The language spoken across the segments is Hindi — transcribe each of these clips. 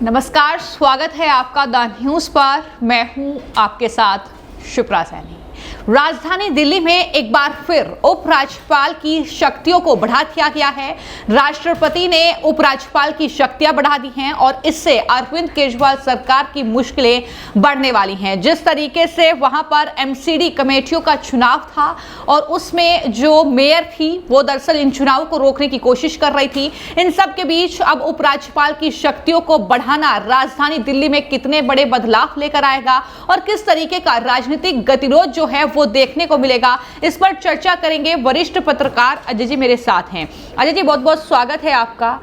नमस्कार, स्वागत है आपका द न्यूज़ पर। मैं हूं आपके साथ शिप्रा सैनी। राजधानी दिल्ली में एक बार फिर उपराज्यपाल की शक्तियों को बढ़ा दिया गया है। राष्ट्रपति ने उपराज्यपाल की शक्तियां बढ़ा दी हैं और इससे अरविंद केजरीवाल सरकार की मुश्किलें बढ़ने वाली हैं। जिस तरीके से वहां पर एमसीडी कमेटियों का चुनाव था और उसमें जो मेयर थी वो दरअसल इन चुनावों को रोकने की कोशिश कर रही थी, इन सब के बीच अब उपराज्यपाल की शक्तियों को बढ़ाना राजधानी दिल्ली में कितने बड़े बदलाव लेकर आएगा और किस तरीके का राजनीतिक गतिरोध जो है वो देखने को मिलेगा, इस पर चर्चा करेंगे। वरिष्ठ पत्रकार अजय जी मेरे साथ हैं। अजय जी, बहुत बहुत स्वागत है आपका।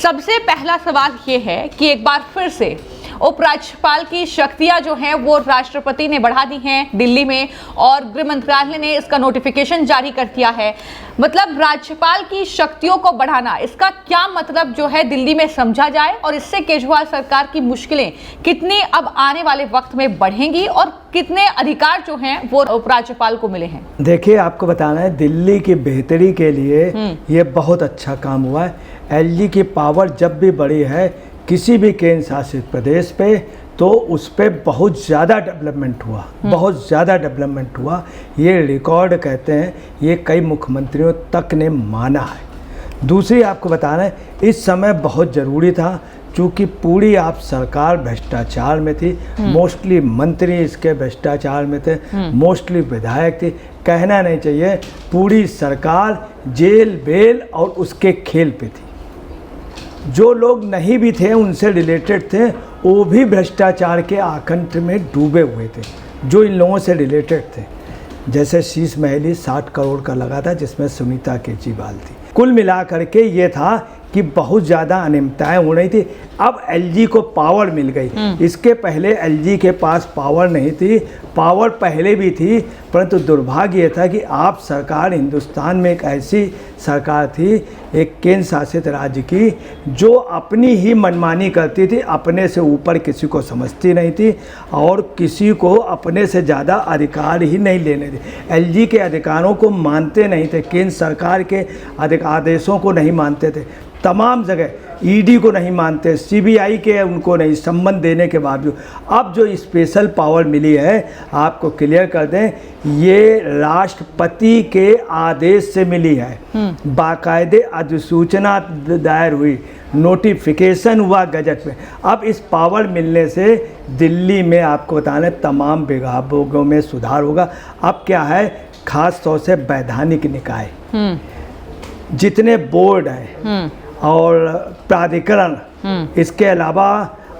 सबसे पहला सवाल ये है कि एक बार फिर से उपराज्यपाल की शक्तियां जो हैं वो राष्ट्रपति ने बढ़ा दी हैं दिल्ली में और गृह मंत्रालय ने इसका नोटिफिकेशन जारी कर दिया है। मतलब राज्यपाल की शक्तियों को बढ़ाना, इसका क्या मतलब जो है दिल्ली में समझा जाए और इससे केजरीवाल सरकार की मुश्किलें कितनी अब आने वाले वक्त में बढ़ेंगी और कितने अधिकार जो हैं वो उपराज्यपाल को मिले हैं? देखिए, आपको बताना है दिल्ली की बेहतरी के लिए ये बहुत अच्छा काम हुआ है। एलजी की पावर जब भी बढ़ी है किसी भी केंद्र शासित प्रदेश पे, तो उस पर बहुत ज़्यादा डेवलपमेंट हुआ, बहुत ज़्यादा डेवलपमेंट हुआ। ये रिकॉर्ड कहते हैं, ये कई मुख्यमंत्रियों तक ने माना है। दूसरी आपको बताना है, इस समय बहुत ज़रूरी था क्योंकि पूरी आप सरकार भ्रष्टाचार में थी। मोस्टली मंत्री इसके भ्रष्टाचार में थे, मोस्टली विधायक थे। कहना नहीं चाहिए, पूरी सरकार जेल बेल और उसके खेल पे थी। जो लोग नहीं भी थे उनसे रिलेटेड थे, वो भी भ्रष्टाचार के आकंठ में डूबे हुए थे जो इन लोगों से रिलेटेड थे। जैसे शीश महली 60 करोड़ का लगा था जिसमें सुनीता केजरीवाल थी। कुल मिला करके ये था कि बहुत ज़्यादा अनियमितताएं हो रही थी। अब एलजी को पावर मिल गई। इसके पहले एलजी के पास पावर नहीं थी। पावर पहले भी थी, परंतु दुर्भाग्य ये था कि आप सरकार हिंदुस्तान में एक ऐसी सरकार थी, एक केंद्र शासित राज्य की, जो अपनी ही मनमानी करती थी, अपने से ऊपर किसी को समझती नहीं थी और किसी को अपने से ज़्यादा अधिकार ही नहीं लेने थे। एलजी के अधिकारों को मानते नहीं थे, केंद्र सरकार के आदेशों को नहीं मानते थे, तमाम जगह ईडी को नहीं मानते, सीबीआई के उनको नहीं संबंध देने के बावजूद। अब जो स्पेशल पावर मिली है, आपको क्लियर कर दें, ये राष्ट्रपति के आदेश से मिली है। बाकायदे अधिसूचना दायर हुई, नोटिफिकेशन हुआ गजट में। अब इस पावर मिलने से दिल्ली में आपको बताना तमाम विभागों में सुधार होगा। अब क्या है, खास तौर से वैधानिक निकाय, जितने बोर्ड हैं और प्राधिकरण, इसके अलावा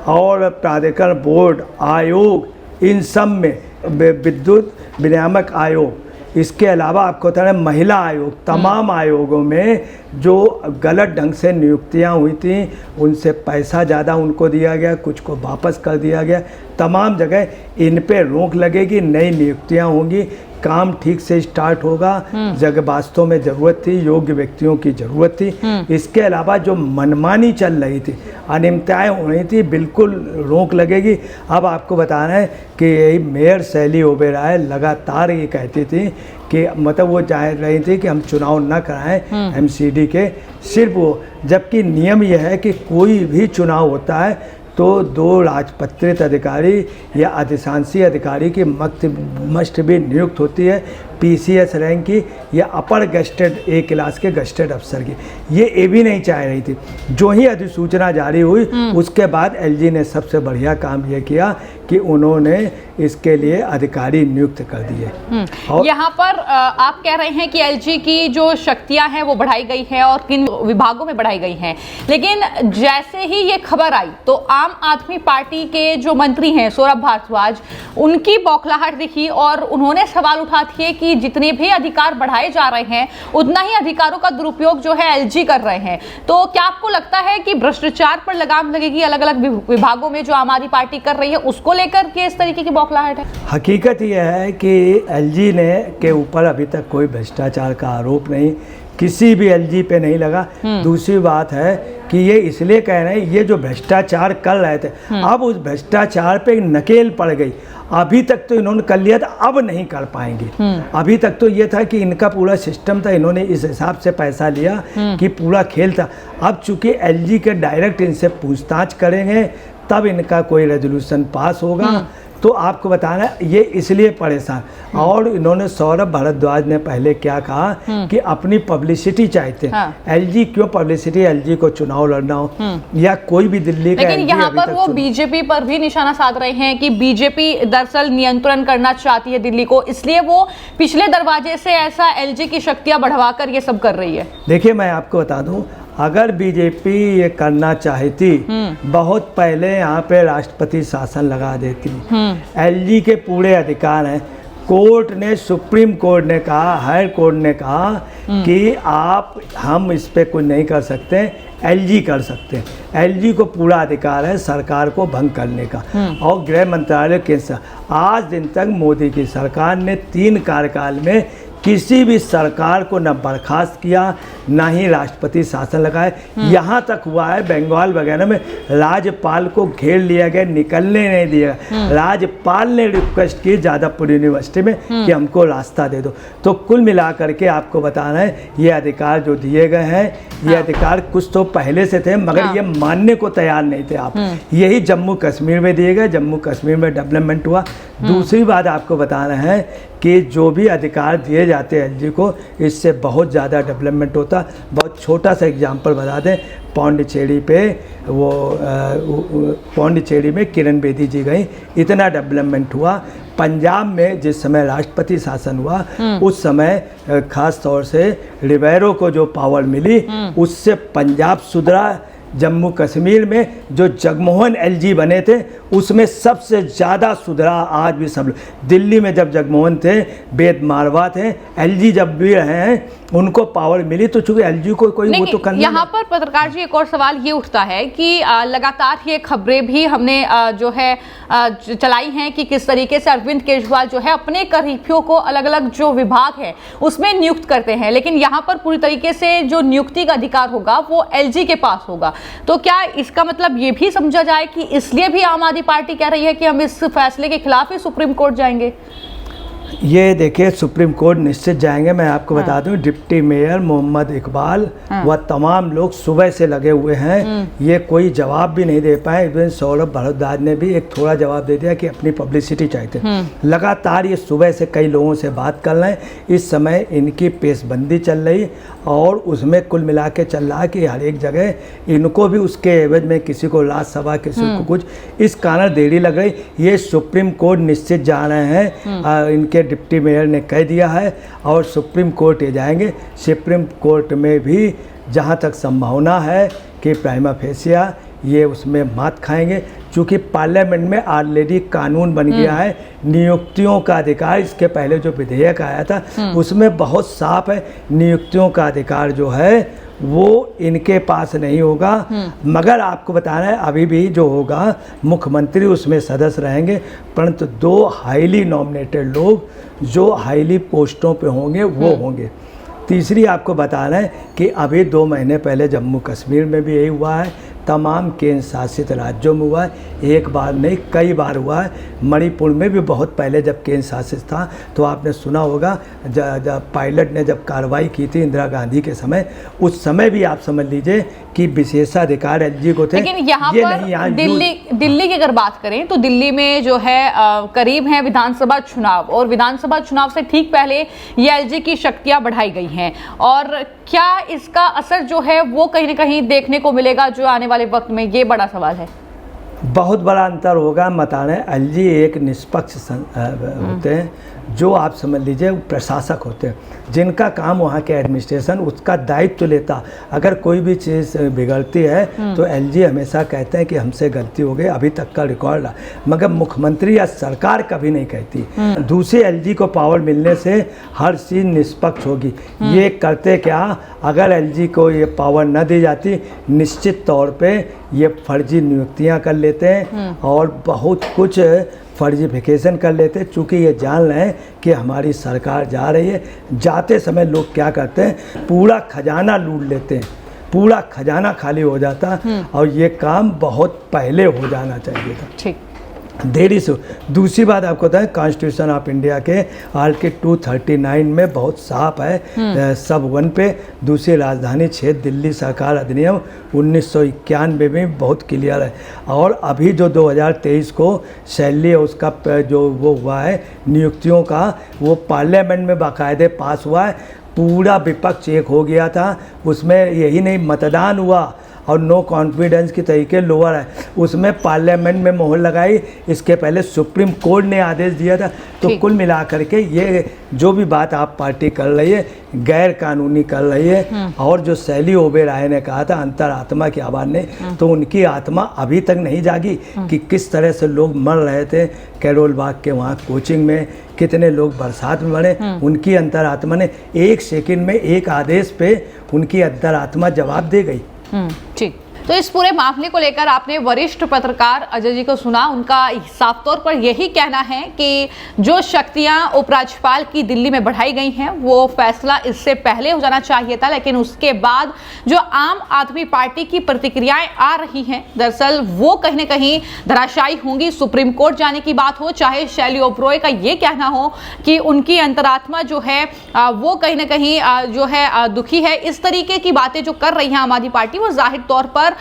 और प्राधिकरण, बोर्ड, आयोग, इन सब में विद्युत विनियामक आयोग, इसके अलावा आपको बताना महिला आयोग, तमाम आयोगों में जो गलत ढंग से नियुक्तियां हुई थी उनसे पैसा ज़्यादा उनको दिया गया, कुछ को वापस कर दिया गया। तमाम जगह इन पे रोक लगेगी, नई नियुक्तियां होंगी, काम ठीक से स्टार्ट होगा। जगह वास्तव में ज़रूरत थी, योग्य व्यक्तियों की ज़रूरत थी। इसके अलावा जो मनमानी चल रही थी, अनियमितताएं हो रही थी, बिल्कुल रोक लगेगी। अब आपको बताना है कि यही मेयर शैली ओबेरॉय लगातार ये कहती थी कि मतलब वो चाह रही थी कि हम चुनाव न कराएं एमसीडी के, सिर्फ वो, जबकि नियम यह है कि कोई भी चुनाव होता है तो 2 राजपत्रित अधिकारी या अधिशांसी अधिकारी की मस्ट भी नियुक्त होती है, पीसीएस रैंक की या अपर गस्टेड ए क्लास के गस्टेड अफसर की। ये भी नहीं चाह रही थी। जो ही अधिसूचना जारी हुई उसके बाद एलजी ने सबसे बढ़िया काम ये किया कि उन्होंने इसके लिए अधिकारी नियुक्त कर दिए। और यहाँ पर आप कह रहे हैं कि एलजी की जो शक्तियां हैं वो बढ़ाई गई है और किन विभागों में बढ़ाई गई हैं, लेकिन जैसे ही ये खबर आई तो आम आदमी पार्टी के जो मंत्री हैं सौरभ भारद्वाज, उनकी बौखलाहट दिखी और उन्होंने सवाल उठा दिए कि जितने भी अधिकार बढ़ाए जा रहे हैं उतना ही अधिकारों का दुरुपयोग जो है एलजी कर रहे हैं। तो क्या आपको लगता है कि भ्रष्टाचार पर लगाम लगेगी अलग अलग विभागों में जो आम आदमी पार्टी कर रही है, उसको लेकर के इस तरीके की बौखलाहट है? हकीकत यह है कि एलजी ने के ऊपर अभी तक कोई भ्रष्टाचार का आरोप नहीं, किसी भी एलजी पे नहीं लगा। दूसरी बात है कि ये इसलिए कह रहे हैं, ये जो भ्रष्टाचार कर रहे थे अब उस भ्रष्टाचार पे नकेल पड़ गई। अभी तक तो इन्होंने कर लिया था, अब नहीं कर पाएंगे। अभी तक तो ये था कि इनका पूरा सिस्टम था, इन्होंने इस हिसाब से पैसा लिया कि पूरा खेल था। अब चूंकि एलजी के डायरेक्ट इनसे पूछताछ करेंगे तब इनका कोई रेजोल्यूशन पास होगा। तो आपको बताना ये इसलिए परेशान। और इन्होंने सौरभ भारद्वाज ने पहले क्या कहा कि अपनी पब्लिसिटी चाहते हैं। एलजी क्यों पब्लिसिटी, एलजी को चुनाव लड़ना हो या कोई भी दिल्ली का, लेकिन यहाँ पर वो बीजेपी पर भी निशाना साध रहे हैं कि बीजेपी दरअसल नियंत्रण करना चाहती है दिल्ली को, इसलिए वो पिछले दरवाजे से ऐसा एलजी की शक्तियां बढ़वाकर ये सब कर रही है। देखिए मैं आपको बता दूं, अगर बीजेपी ये करना चाहती बहुत पहले यहाँ पे राष्ट्रपति शासन लगा देती। एलजी के पूरे अधिकार हैं। कोर्ट ने, सुप्रीम कोर्ट ने कहा, हाई कोर्ट ने कहा कि हम इस पे कुछ नहीं कर सकते, एलजी कर सकते हैं। एलजी को पूरा अधिकार है सरकार को भंग करने का। और गृह मंत्रालय के आज दिन तक मोदी की सरकार ने 3 कार्यकाल में किसी भी सरकार को न बर्खास्त किया, ना ही राष्ट्रपति शासन लगाए। यहाँ तक हुआ है बंगाल वगैरह में राज्यपाल को घेर लिया गया, निकलने नहीं दिया। राज्यपाल ने रिक्वेस्ट की जादवपुर यूनिवर्सिटी में कि हमको रास्ता दे दो। तो कुल मिलाकर के आपको बताना है ये अधिकार जो दिए गए हैं, ये अधिकार कुछ तो पहले से थे मगर ये मानने को तैयार नहीं थे आप। यही जम्मू कश्मीर में दिए गए, जम्मू कश्मीर में डेवलपमेंट हुआ। दूसरी बात आपको बताना है कि जो भी अधिकार दिए जाते हैं एलजी को, इससे बहुत ज़्यादा डेवलपमेंट होता। बहुत छोटा सा एग्जांपल बता दें, पौंडीचेरी पे पौंडीचेरी में किरण बेदी जी गई, इतना डेवलपमेंट हुआ। पंजाब में जिस समय राष्ट्रपति शासन हुआ उस समय खास तौर से रिबेरो को जो पावर मिली उससे पंजाब सुधरा। जम्मू कश्मीर में जो जगमोहन एलजी बने थे उसमें सबसे ज़्यादा सुधरा आज भी सब लोग। दिल्ली में जब जगमोहन थे, वेद मारवा थे, एलजी जब भी रहे हैं उनको पावर मिली। तो चूंकि एलजी को कोई वो तो करना। यहाँ पर पत्रकार जी एक और सवाल ये उठता है कि लगातार ये खबरें भी हमने जो है चलाई हैं कि किस तरीके से अरविंद केजरीवाल जो है अपने करीबियों को अलग अलग जो विभाग है उसमें नियुक्त करते हैं, लेकिन यहाँ पर पूरी तरीके से जो नियुक्ति का अधिकार होगा वो एलजी के पास होगा। तो क्या इसका मतलब ये भी समझा जाए कि इसलिए भी आम आदमी पार्टी कह रही है कि हम इस फैसले के खिलाफ ही सुप्रीम कोर्ट जाएंगे? ये देखिए सुप्रीम कोर्ट निश्चित जाएंगे। मैं आपको बता दूं डिप्टी मेयर मोहम्मद इकबाल व तमाम लोग सुबह से लगे हुए हैं। ये कोई जवाब भी नहीं दे पाए। इवन सौरभ भारद्वाज ने भी एक थोड़ा जवाब दे दिया कि अपनी पब्लिसिटी चाहते। लगातार ये सुबह से कई लोगों से बात कर रहे हैं। इस समय इनकी पेशबंदी चल रही और उसमें कुल मिला के चल रहा है कि हर एक जगह इनको भी उसके एवज में किसी को राज्यसभा किसी को कुछ, इस कारण देरी लग रही। ये सुप्रीम कोर्ट निश्चित जा रहे हैं, इनके डिप्टी मेयर ने कह दिया है और सुप्रीम कोर्ट ये जाएंगे। सुप्रीम कोर्ट में भी जहां तक संभावना है कि प्राइमा फेसिया ये उसमें मात खाएंगे, चूँकि पार्लियामेंट में ऑलरेडी कानून बन गया है नियुक्तियों का अधिकार। इसके पहले जो विधेयक आया था उसमें बहुत साफ है नियुक्तियों का अधिकार जो है वो इनके पास नहीं होगा। मगर आपको बताना है अभी भी जो होगा मुख्यमंत्री उसमें सदस्य रहेंगे, परंतु 2 हाईली नॉमिनेटेड लोग जो हाईली पोस्टों पे होंगे वो होंगे। तीसरी आपको बताना है कि अभी 2 महीने पहले जम्मू कश्मीर में भी यही हुआ है, तमाम केंद्र शासित राज्यों में हुआ है, एक बार नहीं कई बार हुआ है। मणिपुर में भी बहुत पहले जब केंद्र शासित था तो आपने सुना होगा जब पायलट ने जब कार्रवाई की थी इंदिरा गांधी के समय, उस समय भी आप समझ लीजिए कि विशेषाधिकार एलजी को थे। लेकिन यहाँ पर दिल्ली की अगर बात करें तो दिल्ली में जो है करीब है विधानसभा चुनाव, और विधानसभा चुनाव से ठीक पहले ये एलजी की शक्तियां बढ़ाई गई हैं, और क्या इसका असर जो है वो कहीं ना कहीं देखने को मिलेगा जो आने वाले वक्त में, ये बड़ा सवाल है। बहुत बड़ा अंतर होगा। बताने एलजी एक निष्पक्ष होते हैं, जो आप समझ लीजिए प्रशासक होते हैं जिनका काम वहाँ के एडमिनिस्ट्रेशन उसका दायित्व लेता। अगर कोई भी चीज़ बिगड़ती है तो एलजी हमेशा कहते हैं कि हमसे गलती हो गई, अभी तक का रिकॉर्ड है, मगर मुख्यमंत्री या सरकार कभी नहीं कहती। दूसरे एलजी को पावर मिलने से हर चीज़ निष्पक्ष होगी। ये करते क्या, अगर एलजी को ये पावर न दी जाती निश्चित तौर पे ये फर्जी नियुक्तियां कर लेते हैं और बहुत कुछ फर्जीफिकेशन कर लेते हैं। चूँकि ये जान रहे हैं कि हमारी सरकार जा रही है, जाते समय लोग क्या करते हैं पूरा खजाना लूट लेते हैं, पूरा खजाना खाली हो जाता और ये काम बहुत पहले हो जाना चाहिए था। ठीक। देरी से। दूसरी बात आपको बताएं, कॉन्स्टिट्यूशन ऑफ इंडिया के आर्टिकल 239 में बहुत साफ है सब 1 पे। दूसरी राजधानी क्षेत्र दिल्ली सहकार अधिनियम 1991 में बहुत क्लियर है। और अभी जो 2023 को शैली उसका जो वो हुआ है नियुक्तियों का, वो पार्लियामेंट में बाकायदे पास हुआ है। पूरा विपक्ष एक हो गया था उसमें। यही नहीं, मतदान हुआ और नो कॉन्फिडेंस की तरीके लोअर है, उसमें पार्लियामेंट में मोहर लगाई। इसके पहले सुप्रीम कोर्ट ने आदेश दिया था। तो कुल मिलाकर के ये जो भी बात आप पार्टी कर रही है गैर कानूनी कर रही है। और जो शैली ओबेरॉय ने कहा था अंतरात्मा की आवाज़ ने, तो उनकी आत्मा अभी तक नहीं जागी कि किस तरह से लोग मर रहे थे कैरोल बाग के वहाँ कोचिंग में, कितने लोग बरसात में मरे। उनकी अंतरात्मा ने 1 सेकंड में एक आदेश पे उनकी अंतरात्मा जवाब दे गई। ठीक, तो इस पूरे मामले को लेकर आपने वरिष्ठ पत्रकार अजय जी को सुना। उनका साफ तौर पर यही कहना है कि जो शक्तियां उपराज्यपाल की दिल्ली में बढ़ाई गई हैं वो फैसला इससे पहले हो जाना चाहिए था, लेकिन उसके बाद जो आम आदमी पार्टी की प्रतिक्रियाएं आ रही हैं दरअसल वो कहीं ना कहीं धराशायी होंगी। सुप्रीम कोर्ट जाने की बात हो, चाहे शैली ओबेरॉय का ये कहना हो कि उनकी अंतरात्मा जो है वो कहीं ना कहीं जो है दुखी है, इस तरीके की बातें जो कर रही है आम आदमी पार्टी वो जाहिर तौर पर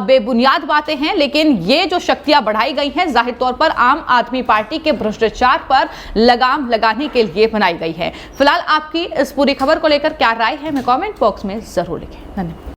बेबुनियाद बातें हैं। लेकिन ये जो शक्तियां बढ़ाई गई हैं जाहिर तौर पर आम आदमी पार्टी के भ्रष्टाचार पर लगाम लगाने के लिए बनाई गई है। फिलहाल आपकी इस पूरी खबर को लेकर क्या राय है हमें कमेंट बॉक्स में जरूर लिखें। धन्यवाद।